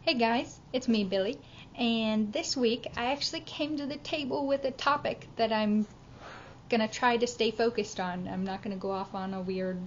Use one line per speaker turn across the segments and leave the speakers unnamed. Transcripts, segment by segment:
Hey guys, it's me, Billy, and this week I actually came to the table with a topic that I'm gonna try to stay focused on. I'm not gonna go off on a weird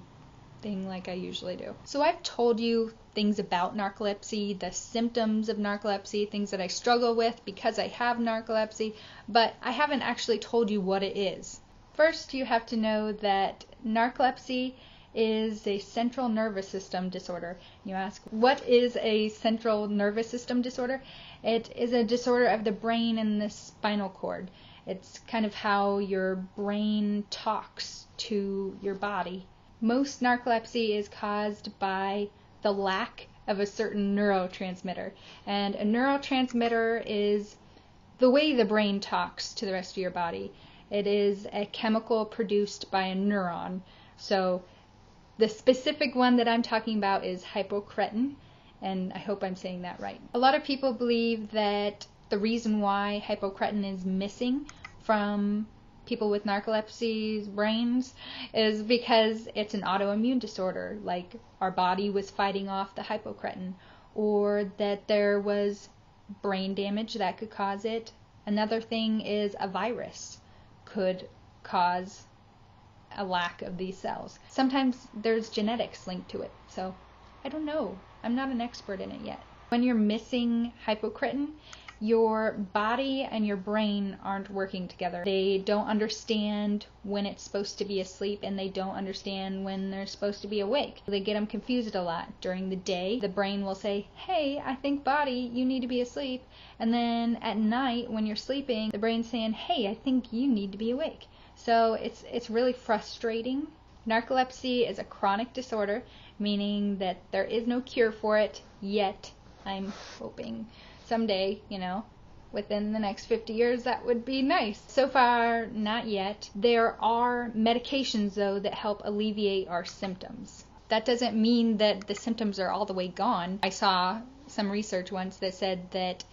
thing like I usually do. So I've told you things about narcolepsy, the symptoms of narcolepsy, things that I struggle with because I have narcolepsy, but I haven't actually told you what it is. First, you have to know that narcolepsy is a central nervous system disorder. You ask, what is a central nervous system disorder? It is a disorder of the brain and the spinal cord. It's kind of how your brain talks to your body. Most narcolepsy is caused by the lack of a certain neurotransmitter. And a neurotransmitter is the way the brain talks to the rest of your body. It is a chemical produced by a neuron. So the specific one that I'm talking about is hypocretin, and I hope I'm saying that right. A lot of people believe that the reason why hypocretin is missing from people with narcolepsy's brains is because it's an autoimmune disorder, like our body was fighting off the hypocretin, or that there was brain damage that could cause it. Another thing is a virus could cause a lack of these cells. Sometimes there's genetics linked to it, so I don't know. I'm not an expert in it yet. When you're missing hypocretin, your body and your brain aren't working together. They don't understand when it's supposed to be asleep, and they don't understand when they're supposed to be awake. They get them confused a lot. During the day, the brain will say, hey, I think body, you need to be asleep. And then at night, when you're sleeping, the brain's saying, hey, I think you need to be awake. So it's really frustrating. Narcolepsy is a chronic disorder, meaning that there is no cure for it yet. I'm hoping someday, within the next 50 years, that would be nice. So far, not yet. There are medications, though, that help alleviate our symptoms. That doesn't mean that the symptoms are all the way gone. I saw some research once that said that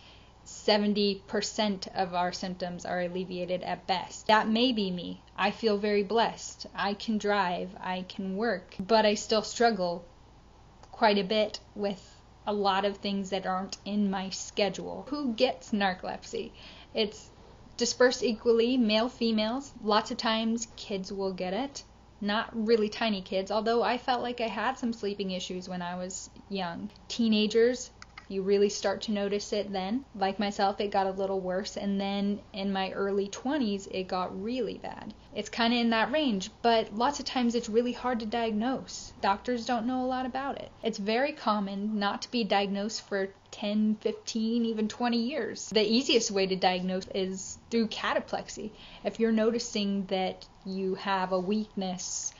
70% of our symptoms are alleviated at best. That may be me. I feel very blessed. I can drive, I can work, but I still struggle quite a bit with a lot of things that aren't in my schedule. Who gets narcolepsy? It's dispersed equally, male, females. Lots of times kids will get it. Not really tiny kids, although I felt like I had some sleeping issues when I was young. Teenagers, you really start to notice it then. Like myself, it got a little worse, and then in my early 20s, it got really bad. It's kind of in that range, but lots of times it's really hard to diagnose. Doctors don't know a lot about it. It's very common not to be diagnosed for 10, 15, even 20 years. The easiest way to diagnose is through cataplexy. If you're noticing that you have a weakness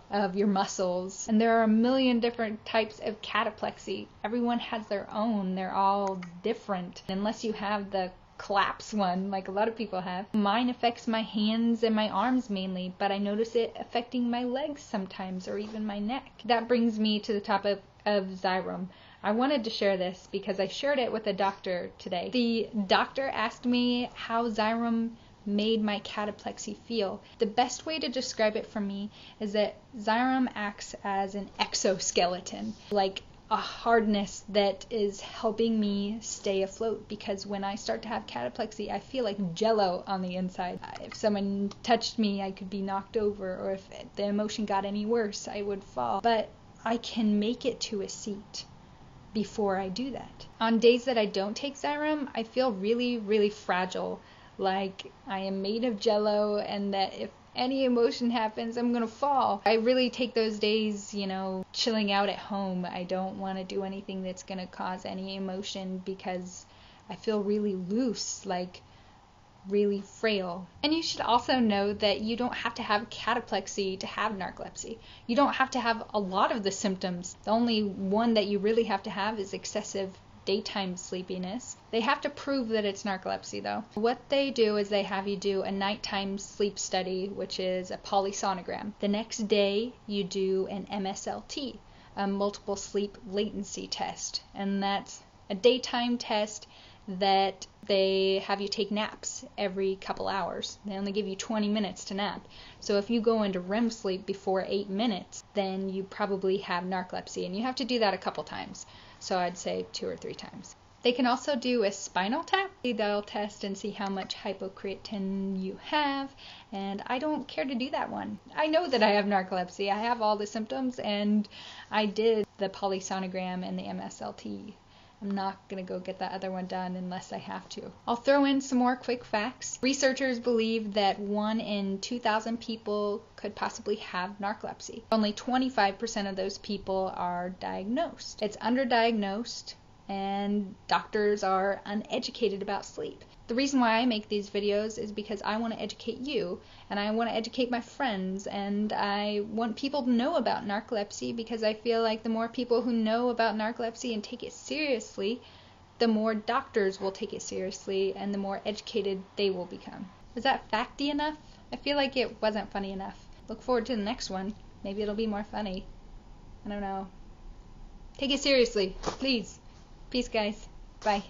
of your muscles. And there are a million different types of cataplexy. Everyone has their own. They're all different. Unless you have the collapse one, like a lot of people have. Mine affects my hands and my arms mainly, but I notice it affecting my legs sometimes, or even my neck. That brings me to the topic of Xyrem. I wanted to share this because I shared it with a doctor today. The doctor asked me how Xyrem made my cataplexy feel. The best way to describe it for me is that Xyrem acts as an exoskeleton, like a hardness that is helping me stay afloat, because when I start to have cataplexy, I feel like jello on the inside. If someone touched me, I could be knocked over, or if the emotion got any worse, I would fall. But I can make it to a seat before I do that. On days that I don't take Xyrem, I feel really, really fragile, like I am made of jello, and that if any emotion happens, I'm gonna fall. I really take those days, chilling out at home. I don't want to do anything that's gonna cause any emotion because I feel really loose, like really frail. And you should also know that you don't have to have cataplexy to have narcolepsy. You don't have to have a lot of the symptoms. The only one that you really have to have is excessive daytime sleepiness. They have to prove that it's narcolepsy, though. What they do is they have you do a nighttime sleep study, which is a polysonogram. The next day, you do an MSLT, a multiple sleep latency test, and that's a daytime test that they have you take naps every couple hours. They only give you 20 minutes to nap. So if you go into REM sleep before 8 minutes, then you probably have narcolepsy, and you have to do that a couple times. So I'd say 2 or 3 times. They can also do a spinal tap. They'll test and see how much hypocreatine you have, and I don't care to do that one. I know that I have narcolepsy. I have all the symptoms, and I did the polysonogram and the MSLT. I'm not going to go get that other one done unless I have to. I'll throw in some more quick facts. Researchers believe that 1 in 2,000 people could possibly have narcolepsy. Only 25% of those people are diagnosed. It's underdiagnosed, and doctors are uneducated about sleep. The reason why I make these videos is because I want to educate you, and I want to educate my friends, and I want people to know about narcolepsy, because I feel like the more people who know about narcolepsy and take it seriously, the more doctors will take it seriously, and the more educated they will become. Was that facty enough? I feel like it wasn't funny enough. Look forward to the next one. Maybe it'll be more funny. I don't know. Take it seriously, please. Peace, guys. Bye.